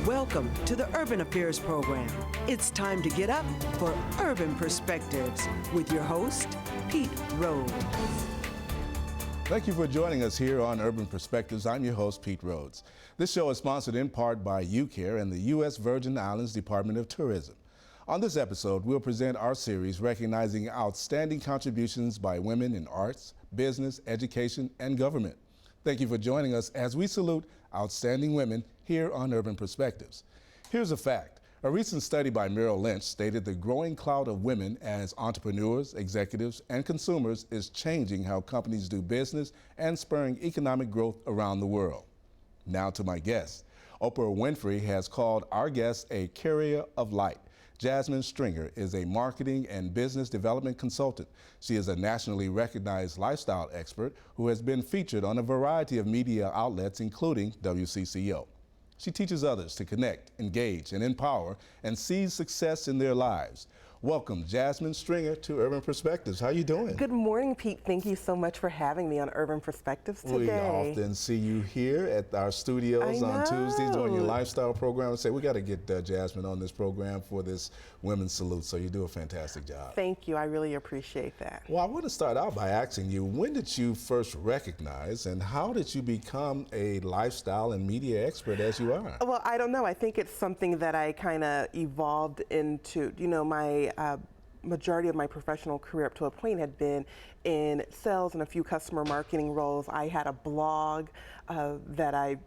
Welcome to the Urban Affairs Program. It's time to get up for Urban Perspectives with your host, Pete Rhodes. Thank you for joining us here on Urban Perspectives. I'm your host, Pete Rhodes. This show is sponsored in part by UCARE and the U.S. Virgin Islands Department of Tourism. On this episode, we'll present our series recognizing outstanding contributions by women in arts, business, education, and government. Thank you for joining us as we salute outstanding women here on Urban Perspectives. Here's a fact. A recent study by Merrill Lynch stated the growing clout of women as entrepreneurs, executives, and consumers is changing how companies do business and spurring economic growth around the world. Now to my guest. Oprah Winfrey has called our guest a carrier of light. Jasmine Stringer is a marketing and business development consultant. She is a nationally recognized lifestyle expert who has been featured on a variety of media outlets, including WCCO. She teaches others to connect, engage, and empower, and sees success in their lives. Welcome, Jasmine Stringer, to Urban Perspectives. How you doing? Good morning, Pete. Thank you so much for having me on Urban Perspectives today. We often see you here at our studios on Tuesdays doing your lifestyle program and say, we got to get Jasmine on this program for this Women's Salute. So you do a fantastic job. Thank you. I really appreciate that. Well, I want to start out by asking you, when did you first recognize and how did you become a lifestyle and media expert as you are? Well, I don't know. I think it's something that I kind of evolved into. You know, my majority of my professional career up to a point had been in sales and a few customer marketing roles. I had a blog that I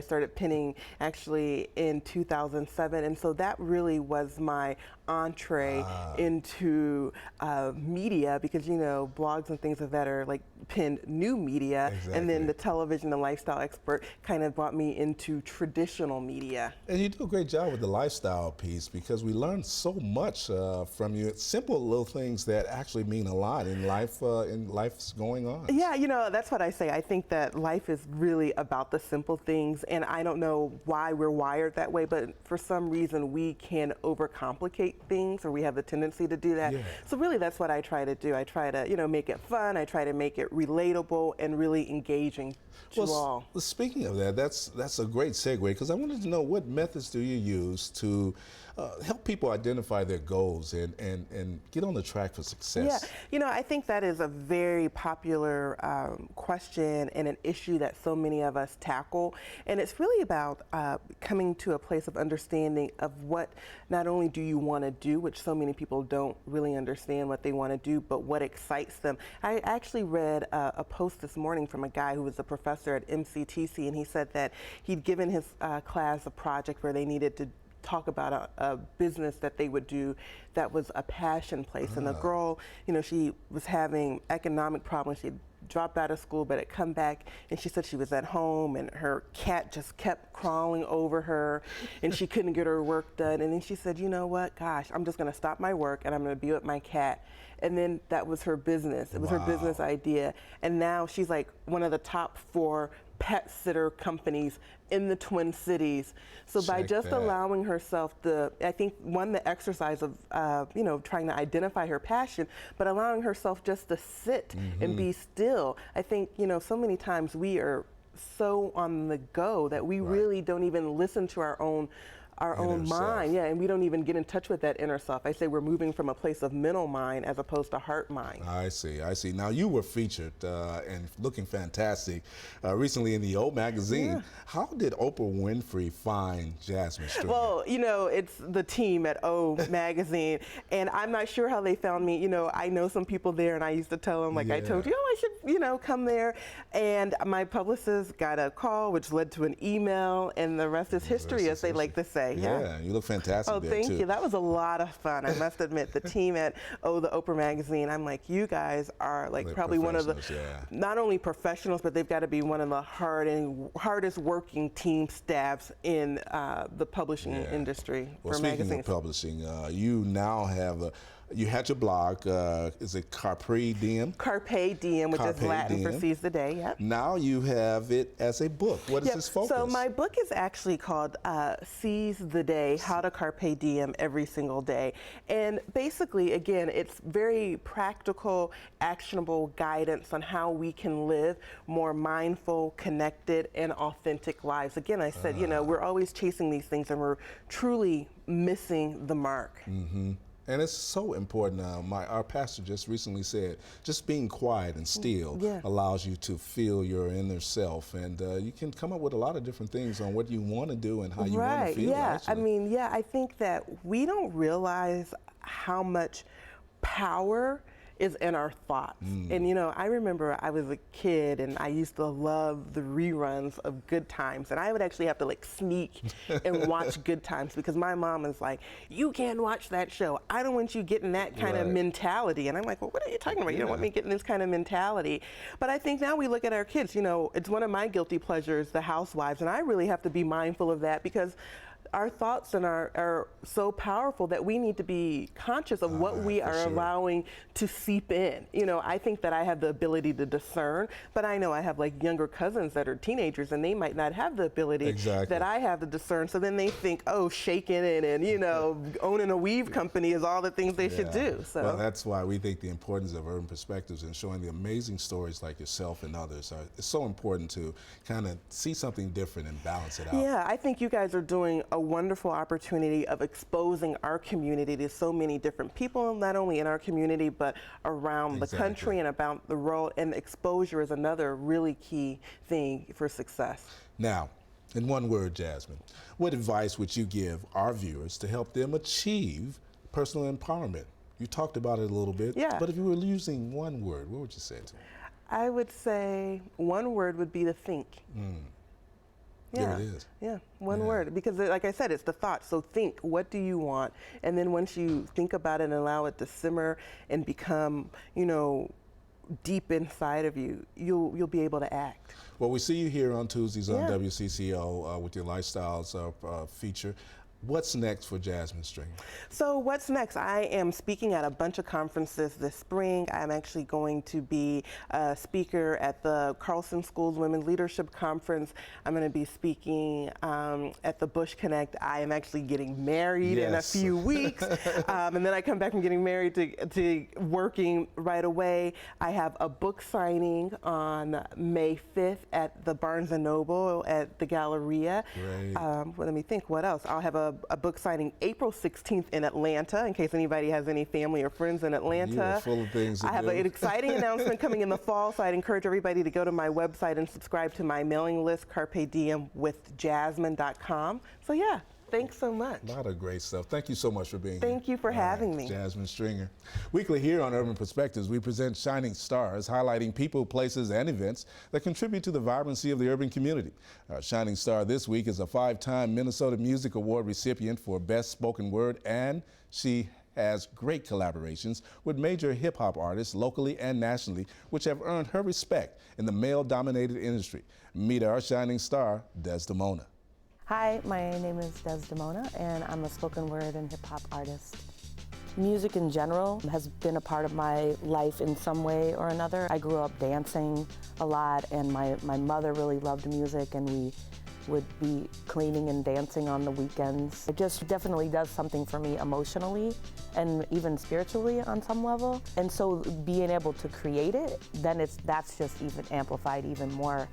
started pinning actually in 2007, and so that really was my entree into media, because you know blogs and things of that are like pinned new media, and then the television and lifestyle expert kind of brought me into traditional media. And you do a great job with the lifestyle piece, because we learn so much from you. It's simple little things that actually mean a lot in life, in life's going on. Yeah, you know, that's what I say. I think that life is really about the simple things, and I don't know why we're wired that way, but for some reason we can overcomplicate things, or we have the tendency to do that. Yeah. So really that's what I try to do. I try to, you know, make it fun. I try to make it relatable and really engaging to all. Well, speaking of that, that's a great segue, because I wanted to know, what methods do you use to help people identify their goals and get on the track for success? Yeah, you know, I think that is a very popular question and an issue that so many of us tackle. And it's really about coming to a place of understanding of what not only do you want to do, which so many people don't really understand what they want to do, but what excites them. I actually read a post this morning from a guy who was a professor at MCTC, and he said that he'd given his class a project where they needed to talk about a business that they would do that was a passion place. And the girl, you know, she was having economic problems. She dropped out of school, but had come back, and she said she was at home and her cat just kept crawling over her and she couldn't get her work done. And then she said, you know what, gosh, I'm just gonna stop my work and I'm gonna be with my cat. And then that was her business. It was her business idea. And now she's like one of the top 4 pet sitter companies in the Twin Cities. So by just allowing herself I think the exercise of, you know, trying to identify her passion, but allowing herself just to sit and be still. I think, you know, so many times we are so on the go that we really don't even listen to our own mind, and we don't even get in touch with that inner self. I say we're moving from a place of mental mind as opposed to heart mind. I see. Now you were featured and looking fantastic recently in the O magazine. Yeah. How did Oprah Winfrey find Jasmine Stringer? Well, you know, it's the team at O magazine, and I'm not sure how they found me. You know, I know some people there, and I used to tell them, like I told you, I should, you know, come there. And my publicist got a call, which led to an email, and the rest is history, as they like to say. Yeah, you look fantastic there, thank you. That was a lot of fun. I must admit, the team at the Oprah magazine, I'm like, you guys are like probably one of the, not only professionals, but they've got to be one of the hardest working team staffs in the publishing industry for magazines. Speaking of publishing, you now have You had your blog, is it Carpe Diem? Carpe Diem, which is Latin for seize the day, yep. Now you have it as a book. What is this focus? So my book is actually called Seize the Day, How to Carpe Diem Every Single Day. And basically, again, it's very practical, actionable guidance on how we can live more mindful, connected, and authentic lives. Again, I said, we're always chasing these things and we're truly missing the mark. Mm-hmm. And it's so important. Our pastor just recently said, just being quiet and still allows you to feel your inner self. And you can come up with a lot of different things on what you want to do and how you want to feel. Yeah, actually. I think that we don't realize how much power is in our thoughts. And I remember I was a kid and I used to love the reruns of Good Times, and I would actually have to sneak and watch Good Times because my mom is like, you can't watch that show. I don't want you getting that kind of mentality. And I'm like, well, what are you talking about? You don't want me getting this kind of mentality. But I think now we look at our kids, it's one of my guilty pleasures, The Housewives, and I really have to be mindful of that because our thoughts are so powerful that we need to be conscious of what we are allowing to seep in. I think that I have the ability to discern, but I know I have younger cousins that are teenagers and they might not have the ability that I have to discern. So then they think, oh, shaking it and, owning a weave company is all the things they should do. So well, that's why we think the importance of urban perspectives and showing the amazing stories like yourself and others it's so important to kind of see something different and balance it out. Yeah, I think you guys are doing a wonderful opportunity of exposing our community to so many different people, not only in our community, but around the country and about the world. And exposure is another really key thing for success. Now, in one word, Jasmine, what advice would you give our viewers to help them achieve personal empowerment? You talked about it a little bit, but if you were using one word, what would you say to them? I would say one word would be to think. There it is. Yeah, one word. Because like I said, it's the thought. So think, what do you want? And then once you think about it and allow it to simmer and become, deep inside of you, you'll be able to act. Well, we see you here on Tuesdays on WCCO with your Lifestyles feature. What's next for Jasmine Stringer? So what's next? I am speaking at a bunch of conferences this spring. I'm actually going to be a speaker at the Carlson School's Women's Leadership Conference. I'm going to be speaking at the Bush Connect. I am actually getting married in a few weeks. And then I come back from getting married to working right away. I have a book signing on May 5th at the Barnes & Noble at the Galleria. Let me think, what else? I'll have a book signing April 16th in Atlanta, in case anybody has any family or friends in Atlanta. You are full of things to I have do. an exciting announcement coming in the fall, so I'd encourage everybody to go to my website and subscribe to my mailing list, carpediemwithjasmine.com. So yeah, thanks so much. A lot of great stuff. Thank you so much for being here. Thank you for having me. Jasmine Stringer. Weekly here on Urban Perspectives, we present Shining Stars, highlighting people, places, and events that contribute to the vibrancy of the urban community. Our Shining Star this week is a 5-time Minnesota Music Award recipient for Best Spoken Word, and she has great collaborations with major hip-hop artists locally and nationally, which have earned her respect in the male-dominated industry. Meet our Shining Star, Desdamona. Hi, my name is Desdamona, and I'm a spoken word and hip-hop artist. Music in general has been a part of my life in some way or another. I grew up dancing a lot, and my mother really loved music, and we would be cleaning and dancing on the weekends. It just definitely does something for me emotionally and even spiritually on some level. And so being able to create it, then that's just even amplified even more.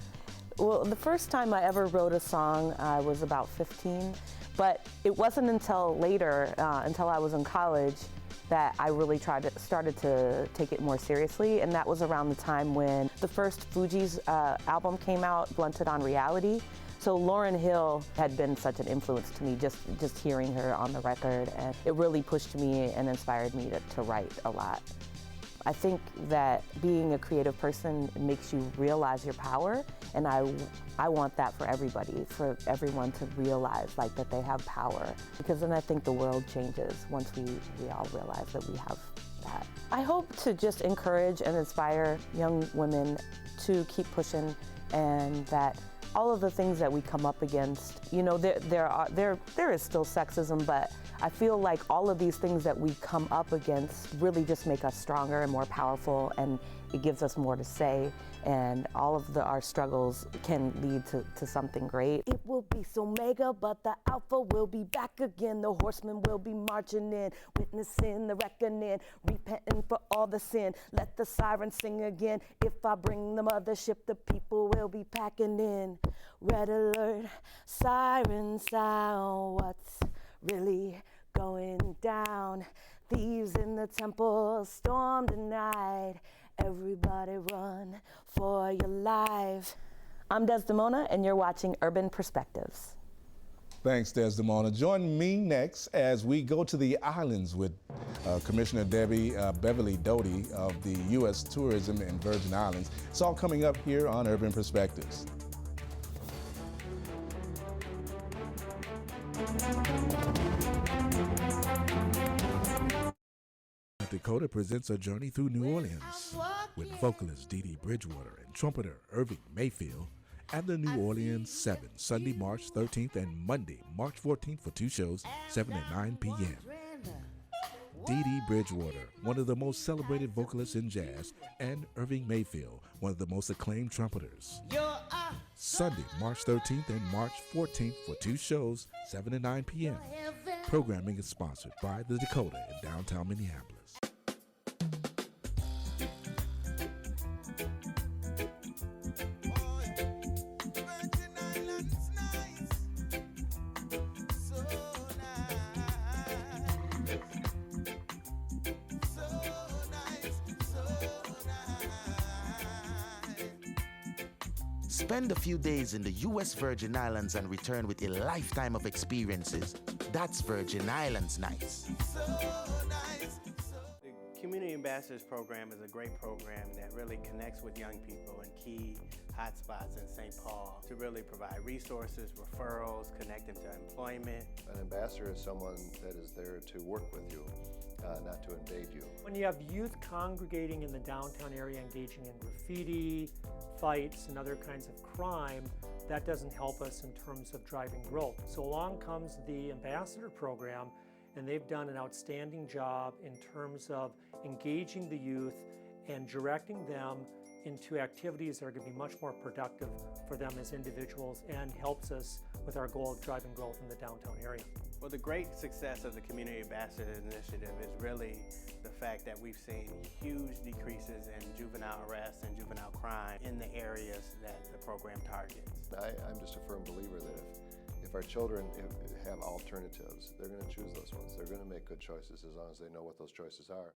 Well, the first time I ever wrote a song, I was about 15, but it wasn't until later, until I was in college, that I really started to take it more seriously, and that was around the time when the first Fugees album came out, Blunted on Reality. So Lauryn Hill had been such an influence to me, just hearing her on the record, and it really pushed me and inspired me to write a lot. I think that being a creative person makes you realize your power, and I want that for everybody, for everyone to realize that they have power, because then I think the world changes once we all realize that we have that. I hope to just encourage and inspire young women to keep pushing, and that all of the things that we come up against. You know, there is still sexism, but I feel like all of these things that we come up against really just make us stronger and more powerful, and it gives us more to say, and all of our struggles can lead to something great. It will be so mega, but the alpha will be back again. The horsemen will be marching in, witnessing the reckoning, repenting for all the sin. Let the sirens sing again. If I bring the mothership, the people will be packing in. Red alert, siren sound, what's really going down? Thieves in the temple storm tonight. Everybody run for your life. I'm Desdamona, and you're watching Urban Perspectives. Thanks, Desdamona. Join me next as we go to the islands with Commissioner Beverly Doty of the U.S. Tourism and Virgin Islands. It's all coming up here on Urban Perspectives. Dakota presents a journey through New Orleans with vocalist Dee Dee Bridgewater and trumpeter Irving Mayfield and the New Orleans 7, Sunday, March 13th and Monday, March 14th for 2 shows, 7 and 9 p.m. Dee Dee Bridgewater, one of the most celebrated vocalists in jazz, and Irving Mayfield, one of the most acclaimed trumpeters. Sunday, March 13th and March 14th for 2 shows, 7 and 9 p.m. Programming is sponsored by the Dakota in downtown Minneapolis. Spend a few days in the U.S. Virgin Islands and return with a lifetime of experiences. That's Virgin Islands nice. The Community Ambassadors Program is a great program that really connects with young people in key hotspots in St. Paul to really provide resources, referrals, connect them to employment. An ambassador is someone that is there to work with you, not to invade you. When you have youth congregating in the downtown area, engaging in graffiti, fights, and other kinds of crime, that doesn't help us in terms of driving growth. So along comes the Ambassador Program, and they've done an outstanding job in terms of engaging the youth and directing them into activities that are going to be much more productive for them as individuals and helps us with our goal of driving growth in the downtown area. Well, the great success of the Community Ambassadors Initiative is really the fact that we've seen huge decreases in juvenile arrests and juvenile crime in the areas that the program targets. I'm just a firm believer that if our children have alternatives, they're going to choose those ones. They're going to make good choices as long as they know what those choices are.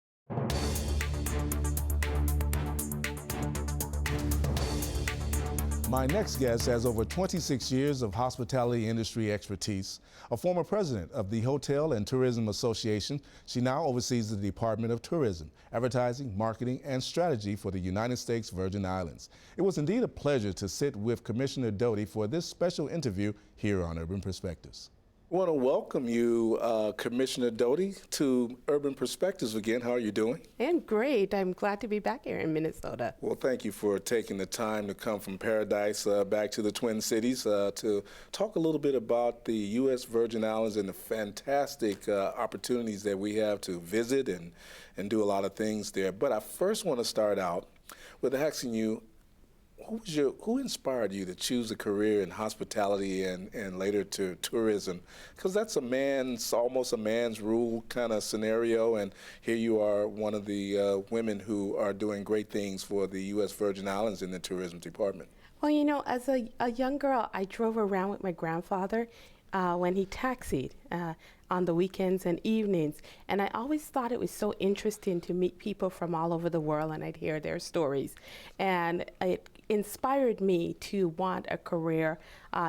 My next guest has over 26 years of hospitality industry expertise. A former president of the Hotel and Tourism Association, she now oversees the Department of Tourism, Advertising, Marketing, and Strategy for the United States Virgin Islands. It was indeed a pleasure to sit with Commissioner Doty for this special interview here on Urban Perspectives. I want to welcome you, Commissioner Doty, to Urban Perspectives again. How are you doing? I'm great. I'm glad to be back here in Minnesota. Well, thank you for taking the time to come from Paradise back to the Twin Cities to talk a little bit about the U.S. Virgin Islands and the fantastic opportunities that we have to visit and do a lot of things there. But I first want to start out with asking you, who inspired you to choose a career in hospitality and later to tourism? Because that's almost a man's rule kind of scenario, and here you are, one of the women who are doing great things for the U.S. Virgin Islands in the tourism department. Well, you know, as a young girl, I drove around with my grandfather when he taxied on the weekends and evenings, and I always thought it was so interesting to meet people from all over the world, and I'd hear their stories, and it inspired me to want a career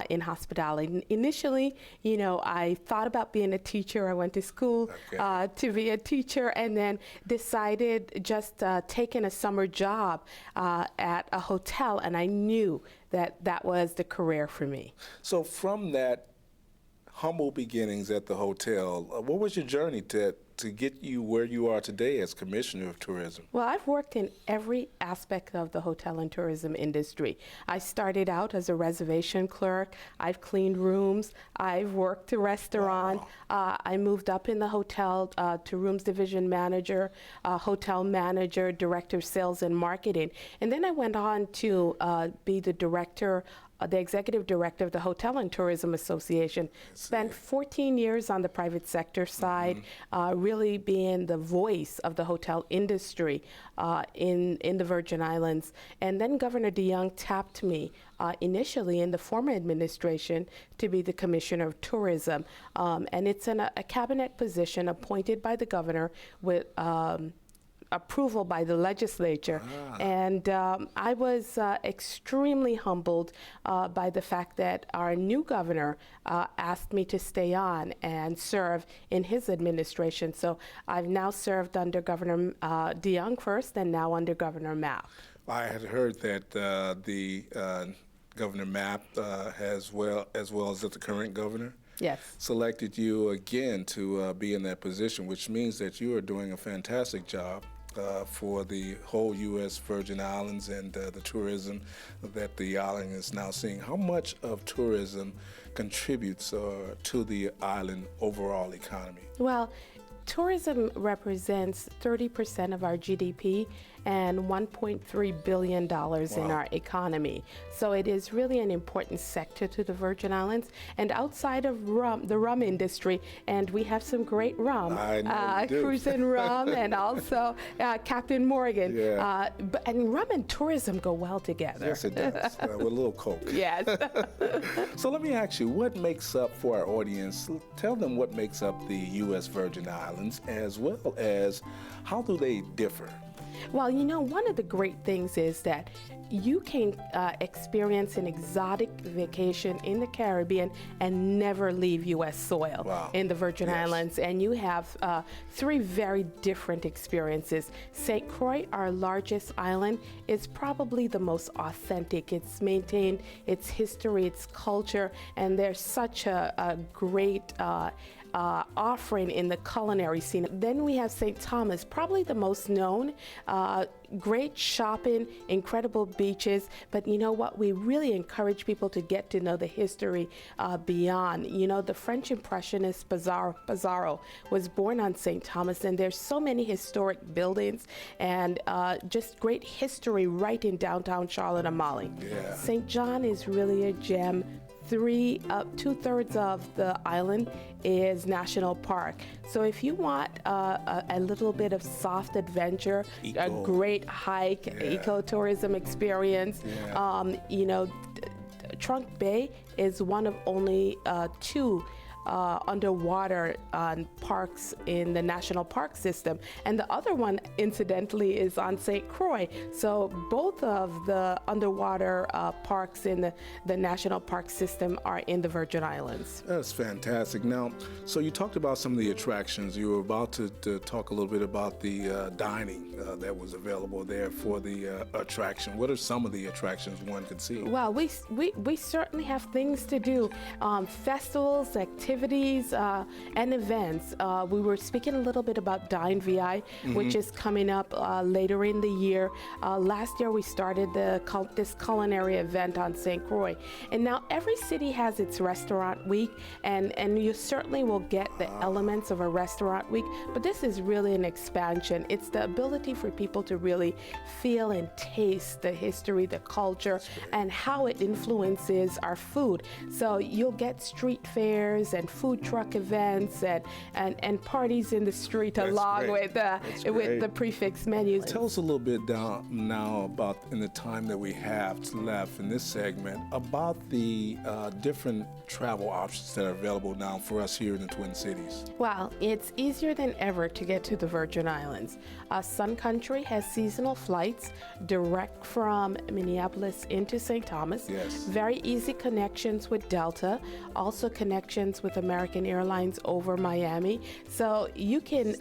in hospitality. Initially, you know, I thought about being a teacher. I went to school to be a teacher, and then decided just taking a summer job at a hotel, and I knew that that was the career for me. So from that humble beginnings at the hotel, what was your journey to to get you where you are today as Commissioner of Tourism? Well, I've worked in every aspect of the hotel and tourism industry. I started out as a reservation clerk. I've cleaned rooms. I've worked a restaurant. Wow. I moved up in the hotel to rooms division manager, hotel manager, director of sales and marketing. And then I went on to be the executive director of the Hotel and Tourism Association. Spent 14 years on the private sector side, really being the voice of the hotel industry in the Virgin Islands. And then Governor DeYoung tapped me initially in the former administration to be the Commissioner of Tourism. And it's a cabinet position appointed by the governor with approval by the legislature. And I was extremely humbled by the fact that our new governor asked me to stay on and serve in his administration. So I've now served under Governor DeYoung first and now under Governor Mapp. I had heard that the Governor Mapp, as well as the current governor, Yes. selected you again to be in that position, which means that you are doing a fantastic job for the whole U.S. Virgin Islands and the tourism that the island is now seeing. How much of tourism contributes to the island overall economy? Well, tourism represents 30% of our GDP and $1.3 billion in our economy. So it is really an important sector to the Virgin Islands. And outside of rum, the rum industry, and we have some great rum, I know you do. cruising rum, and also Captain Morgan. Yeah. And rum and tourism go well together. Yes, it does, with a little Coke. Yes. So let me ask you, what makes up, for our audience, tell them what makes up the U.S. Virgin Islands, as well as how do they differ? Well, you know, one of the great things is that you can experience an exotic vacation in the Caribbean and never leave U.S. soil in the Virgin Islands. And you have 3 very different experiences. St. Croix, our largest island, is probably the most authentic. It's maintained its history, its culture, and there's such a great offering in the culinary scene. Then we have St. Thomas, probably the most known. Great shopping, incredible beaches, but you know what? We really encourage people to get to know the history beyond. You know, the French Impressionist Pizarro was born on St. Thomas, and there's so many historic buildings and just great history right in downtown Charlotte Amalie. Yeah. St. John is really a gem. 2/3 of the island is national park. So if you want a little bit of soft adventure, a great hike, ecotourism experience, you know, Trunk Bay is one of only 2 underwater parks in the national park system, and the other one incidentally is on St. Croix. So both of the underwater parks in the national park system are in the Virgin Islands. That's fantastic. Now, so you talked about some of the attractions. You were about to talk a little bit about the dining that was available there for the attraction. What are some of the attractions one could see? Well, we certainly have things to do, festivals, activities, and events. We were speaking a little bit about Dine VI, which is coming up later in the year. Last year we started this culinary event on St. Croix, and now every city has its restaurant week, and you certainly will get the elements of a restaurant week, but this is really an expansion. It's the ability for people to really feel and taste the history, the culture, and how it influences our food. So you'll get street fairs and food truck events and parties in the street along with the prefix menus. Tell us a little bit now about, in the time that we have left in this segment, about the different travel options that are available now for us here in the Twin Cities. Well, it's easier than ever to get to the Virgin Islands. Sun Country has seasonal flights direct from Minneapolis into St. Thomas. Yes. Very easy connections with Delta, also connections with with American Airlines over Miami. So you can,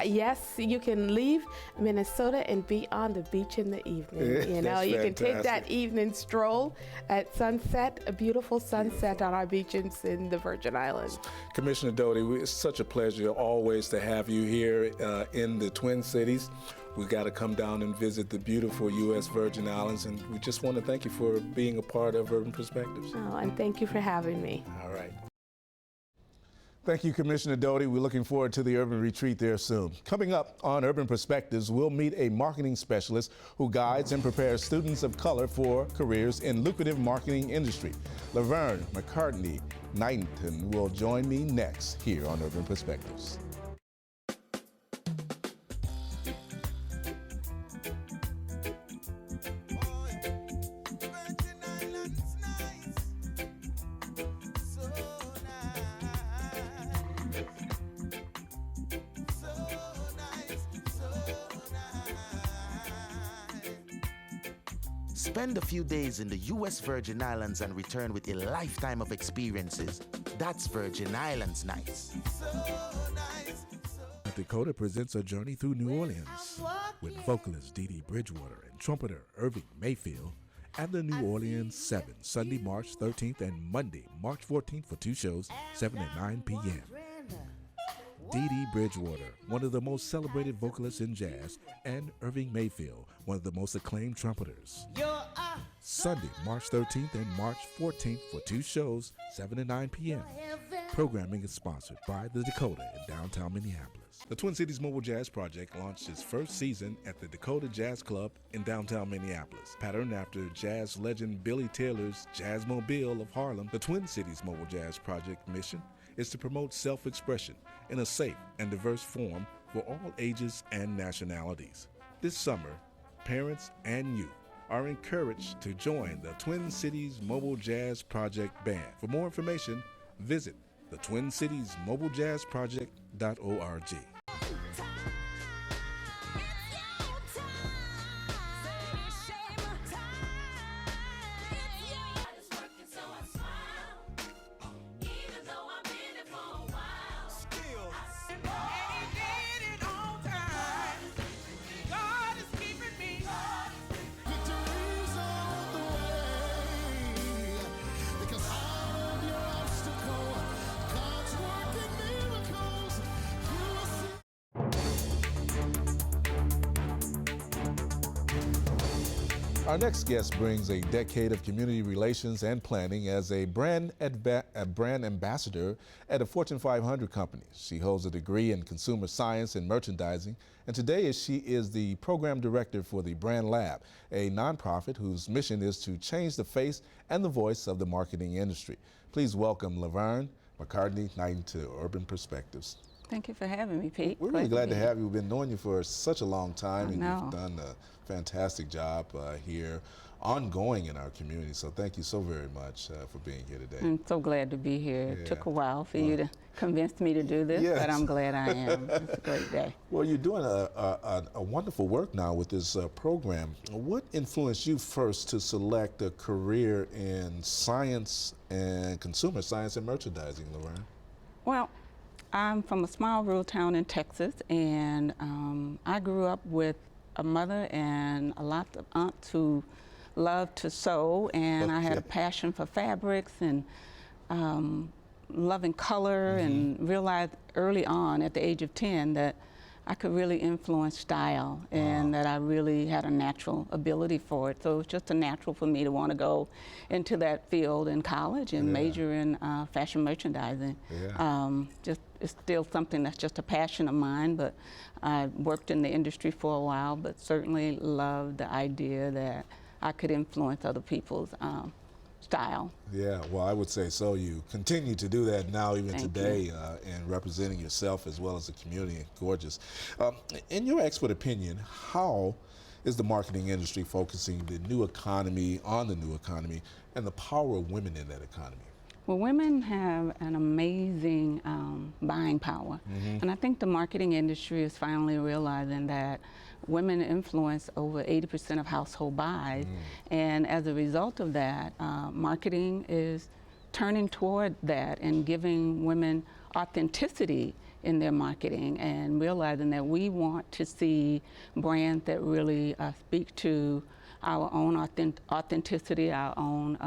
yes, you can leave Minnesota and be on the beach in the evening. You know, you can take that evening stroll at sunset, a beautiful sunset on our beaches in the Virgin Islands. Commissioner Doty, it's such a pleasure always to have you here in the Twin Cities. We got to come down and visit the beautiful U.S. Virgin Islands, and we just want to thank you for being a part of Urban Perspectives. Oh, and thank you for having me. All right. Thank you, Commissioner Doty. We're looking forward to the Urban Retreat there soon. Coming up on Urban Perspectives, we'll meet a marketing specialist who guides and prepares students of color for careers in lucrative marketing industry. Laverne McCartney, Knighton, will join me next here on Urban Perspectives. Spend a few days in the U.S. Virgin Islands and return with a lifetime of experiences. That's Virgin Islands nice. Dakota presents a journey through New Orleans with vocalist Dee Dee Bridgewater and trumpeter Irving Mayfield at the New Orleans 7, Sunday, March 13th and Monday, March 14th for 2 shows, 7 and 9 p.m. Dee Dee Bridgewater, one of the most celebrated vocalists in jazz, and Irving Mayfield, one of the most acclaimed trumpeters. Sunday, March 13th and March 14th for 2 shows, 7 and 9 p.m. Programming is sponsored by the Dakota in downtown Minneapolis. The Twin Cities Mobile Jazz Project launched its first season at the Dakota Jazz Club in downtown Minneapolis. Patterned after jazz legend Billy Taylor's Jazzmobile of Harlem, the Twin Cities Mobile Jazz Project mission is to promote self-expression in a safe and diverse form for all ages and nationalities. This summer, parents and youth are encouraged to join the Twin Cities Mobile Jazz Project Band. For more information, visit the Twin Cities Mobile Jazz Project.org. Our next guest brings a decade of community relations and planning as a brand ambassador at a Fortune 500 company. She holds a degree in consumer science and merchandising, and today she is the program director for the Brand Lab, a nonprofit whose mission is to change the face and the voice of the marketing industry. Please welcome Laverne McCartney Knighton to Urban Perspectives. Thank you for having me, Pete. We're really glad to have you. We've been knowing you for such a long time, and know. you've done a fantastic job here, ongoing in our community. So thank you so very much for being here today. I'm so glad to be here. Yeah. It took a while for you to convince me to do this, Yes. but I'm glad I am. It's a great day. Well, you're doing a wonderful work now with this program. What influenced you first to select a career in science and consumer science and merchandising, Laverne? Well, I'm from a small rural town in Texas, and I grew up with a mother and a lot of aunts who loved to sew, and I had a passion for fabrics and loving color, and realized early on at the age of 10 that I could really influence style, and that I really had a natural ability for it. So it was just a natural for me to want to go into that field in college and major in fashion merchandising. It's still something that's just a passion of mine, but I worked in the industry for a while, but certainly loved the idea that I could influence other people's style. Yeah, well, I would say so. You continue to do that now, even Thank today, and representing yourself as well as the community. Gorgeous. In your expert opinion, how is the marketing industry focusing the new economy on the new economy and the power of women in that economy? Well, women have an amazing buying power, and I think the marketing industry is finally realizing that women influence over 80% of household buys, and as a result of that, marketing is turning toward that and giving women authenticity in their marketing and realizing that we want to see brands that really speak to our own authenticity, our own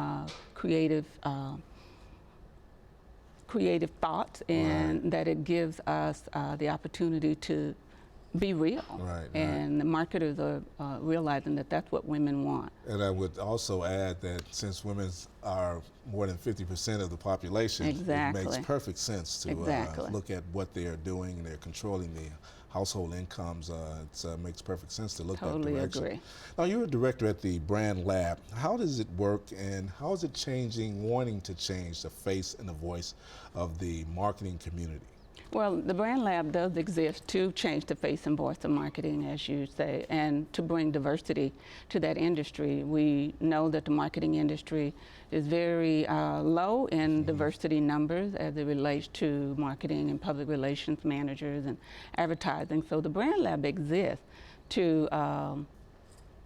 creative thoughts, and that it gives us the opportunity to be real. Right, and the marketers are realizing that that's what women want. And I would also add that since women are more than 50% of the population, Exactly. it makes perfect sense to Exactly. look at what they are doing, and they're controlling the household incomes. It makes perfect sense to look Totally that direction. agree. Now, you're a director at the Brand Lab. How does it work, and how is it changing, wanting to change the face and the voice of the marketing community? Well, the Brand Lab does exist to change the face and voice of marketing, as you say, and to bring diversity to that industry. We know that the marketing industry is very low in diversity numbers as it relates to marketing and public relations managers and advertising. So the Brand Lab exists to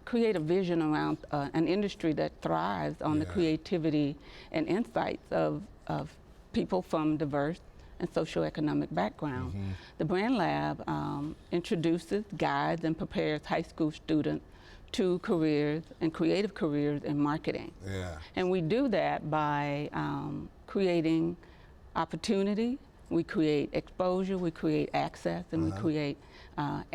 create a vision around an industry that thrives on the creativity and insights of people from diverse and socioeconomic background. The Brand Lab introduces, guides, and prepares high school students to careers and creative careers in marketing. And we do that by creating opportunity, we create exposure, we create access, and we create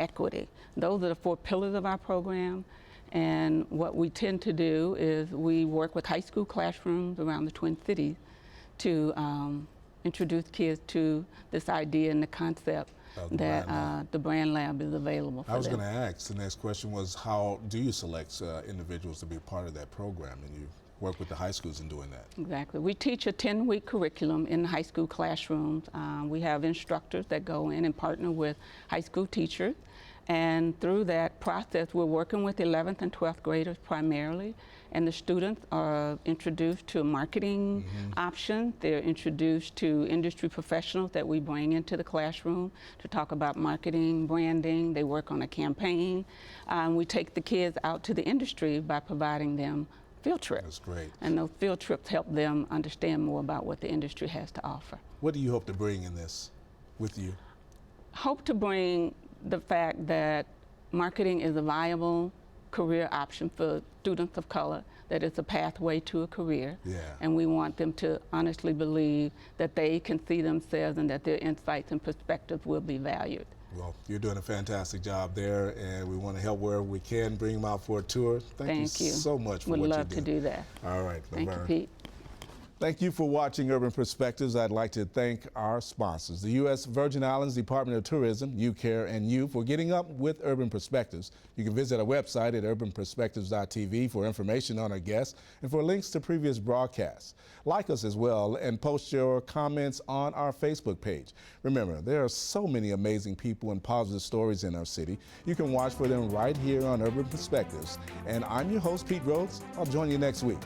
equity. Those are the 4 pillars of our program. And what we tend to do is we work with high school classrooms around the Twin Cities to introduce kids to this idea and the concept that the Brand Lab is available for them. I was going to ask, the next question was, how do you select individuals to be a part of that program? And you work with the high schools in doing that. Exactly. We teach a 10-week curriculum in the high school classrooms. We have instructors that go in and partner with high school teachers. And through that process, we're working with 11th and 12th graders primarily. And the students are introduced to marketing options. They're introduced to industry professionals that we bring into the classroom to talk about marketing, branding. They work on a campaign. We take the kids out to the industry by providing them field trips. That's great. And those field trips help them understand more about what the industry has to offer. What do you hope to bring in this with you? Hope to bring the fact that marketing is a viable career option for students of color, that it's a pathway to a career. And we want them to honestly believe that they can see themselves and that their insights and perspectives will be valued. Well, you're doing a fantastic job there, and we want to help where we can, bring them out for a tour. Thank you so much for what you do. Would love to do that. All right, Thank Laverne. you, Pete. Thank you for watching Urban Perspectives. I'd like to thank our sponsors, the U.S. Virgin Islands Department of Tourism, UCARE, and you for getting up with Urban Perspectives. You can visit our website at urbanperspectives.tv for information on our guests and for links to previous broadcasts. Like us as well and post your comments on our Facebook page. Remember, there are so many amazing people and positive stories in our city. You can watch for them right here on Urban Perspectives. And I'm your host, Pete Rhodes. I'll join you next week.